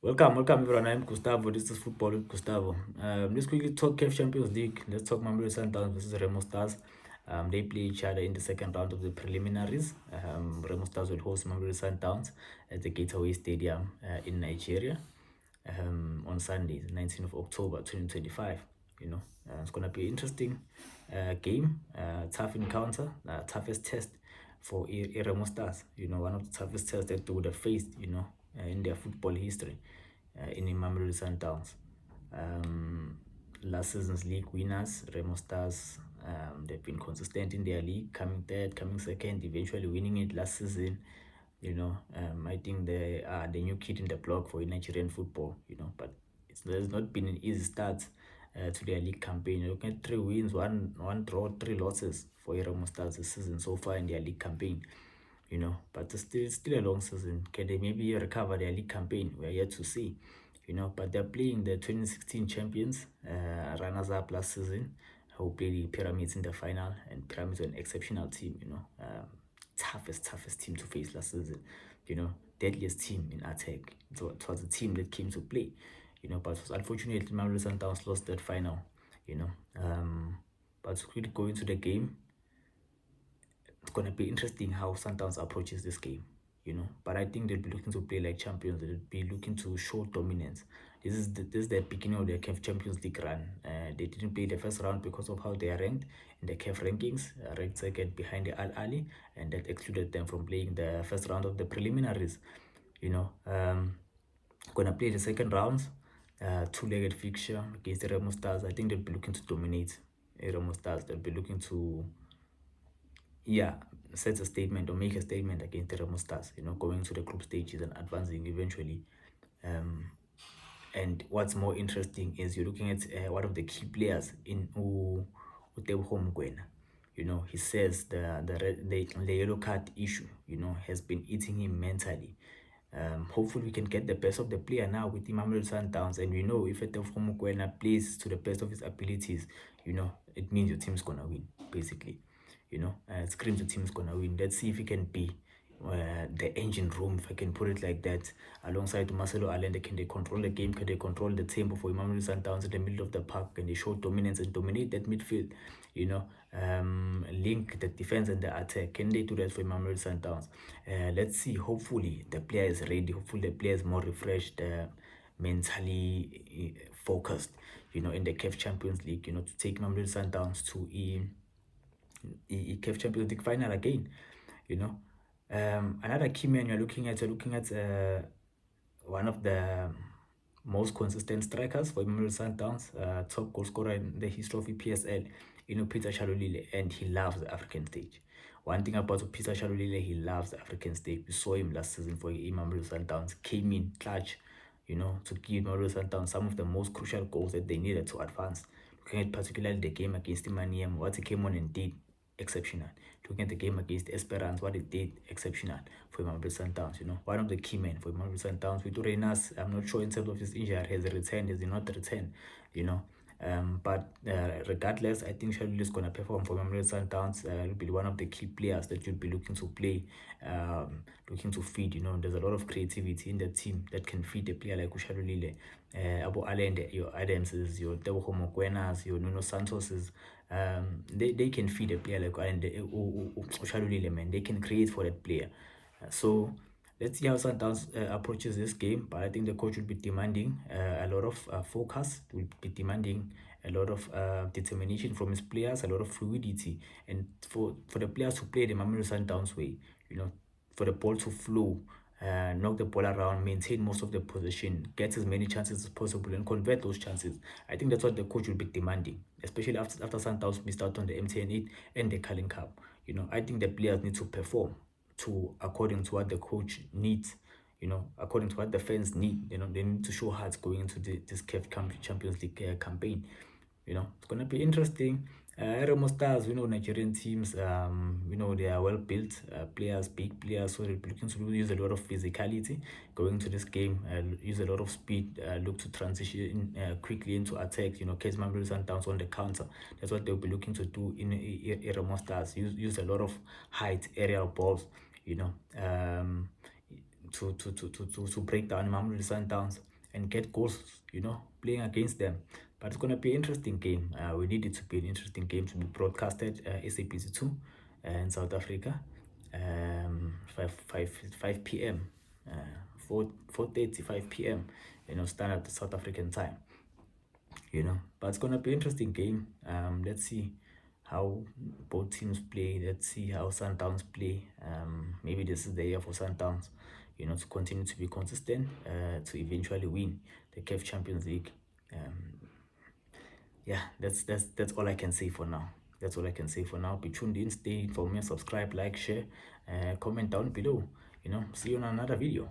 Welcome everyone. I'm Gustavo. This is Football with Gustavo. Let's quickly talk CAF Champions League. Let's talk Mamelodi Sundowns versus Remo Stars. They play each other in the second round of the preliminaries. Remo Stars will host Mamelodi Sundowns at the Gateway Stadium in Nigeria on Sunday, the 19th of October 2025. It's gonna be an interesting game, tough encounter, toughest test for Remo Stars. One of the toughest tests that they would have faced. In their football history, in Mamelodi Sundowns. Last season's league winners, Remo Stars, they've been consistent in their league, coming third, coming second, eventually winning it last season. I think they are the new kid in the block for Nigerian football, but there's not been an easy start to their league campaign. You're looking at 3 wins, one draw, 3 losses for Remo Stars this season so far in their league campaign. But it's still a long season. Can they maybe recover their league campaign? We're yet to see. But they're playing the 2016 champions, runners up last season, who played the Pyramids in the final, and Pyramids are an exceptional team. Toughest team to face last season. Deadliest team in attack. So it was a team that came to play. But unfortunately, Mamelodi Sundowns lost that final. But to quickly go into the game, it's gonna be interesting how Sundowns approaches this game, But I think they'll be looking to play like champions. They'll be looking to show dominance. This is the beginning of their CAF Champions League run. They didn't play the first round because of how they are ranked in the CAF rankings, ranked second behind the Al Ali, and that excluded them from playing the first round of the preliminaries. Gonna play the second round, two-legged fixture against the Remo Stars. I think they'll be looking to dominate Remo Stars. They'll be looking to set a statement or make a statement against the Remo Stars, going to the group stages and advancing eventually. And what's more interesting is you're looking at one of the key players in Uteboho Mokoena. He says the yellow card issue, has been eating him mentally. Hopefully we can get the best of the player now with Mamelodi Sundowns, and we know if Uteboho Mokoena plays to the best of his abilities, it means your team's gonna win, basically. It screams the team's gonna win. Let's see if he can be the engine room, if I can put it like that, alongside Marcelo Allende. Can they control the game? Can they control the tempo for Mamelodi Sundowns in the middle of the park? Can they show dominance and dominate that midfield? Link the defense and the attack. Can they do that for Mamelodi Sundowns? Let's see. Hopefully the player is ready. Hopefully the player is more refreshed, mentally focused, in the CAF Champions League, to take Mamelodi Sundowns to a CAF Champions League final again. Another key man you're looking at one of the most consistent strikers for Mamelodi Sundowns, top goal scorer in the history of EPSL, Peter Shalulile, and he loves the African stage. One thing about Peter Shalulile, he loves the African stage. We saw him last season for Mamelodi Sundowns, came in clutch, to give Mamelodi Sundowns some of the most crucial goals that they needed to advance. Looking at particularly the game against Imanium, what he came on and did, exceptional. Looking at the game against Esperance, what it did, exceptional for Mamelodi Sundowns. One of the key men for Mamelodi Sundowns. With Urenas, I'm not sure in terms of his injury, has he returned, has he not returned, but regardless, I think Shalul is going to perform for Mamelodi Sundowns. Will be one of the key players that you'll be looking to play, looking to feed. There's a lot of creativity in the team that can feed a player like Ushalulile, Abu Allende, your Adamses, your Teboho Mokwenas, your Nuno Santoses. They can feed a player like Allende, Ushalulile, man. They can create for that player. So let's see how Sundowns approaches this game, but I think the coach will be demanding a lot of focus, will be demanding a lot of determination from his players, a lot of fluidity, and for the players to play the Mamelodi Sundowns way, for the ball to flow, knock the ball around, maintain most of the possession, get as many chances as possible, and convert those chances. I think that's what the coach will be demanding, especially after Sundowns missed out on the MTN 8 and the Carling Cup. I think the players need to perform according to what the coach needs, according to what the fans need. They need to show hearts going into this CAF Champions League campaign. It's gonna be interesting. Remo Stars, Nigerian teams, they are well built players, big players, so they're looking to use a lot of physicality going to this game, use a lot of speed, look to transition quickly into attacks, catch Mamelodi Sundowns on the counter. That's what they'll be looking to do in Remo Stars, use a lot of height, aerial balls, to break down Mamelodi Sundowns. and get goals, playing against them. But it's gonna be an interesting game. We need it to be an interesting game to be broadcasted SABC2 in South Africa, 5 p.m. 4:35 p.m. Standard South African time. But it's gonna be an interesting game. Let's see how both teams play. Let's see how Sundowns play. Maybe this is the year for Sundowns, to continue to be consistent, to eventually win the CAF Champions League. Yeah, that's all I can say for now. That's all I can say for now. Be tuned in, stay informed, subscribe, like, share, comment down below. See you on another video.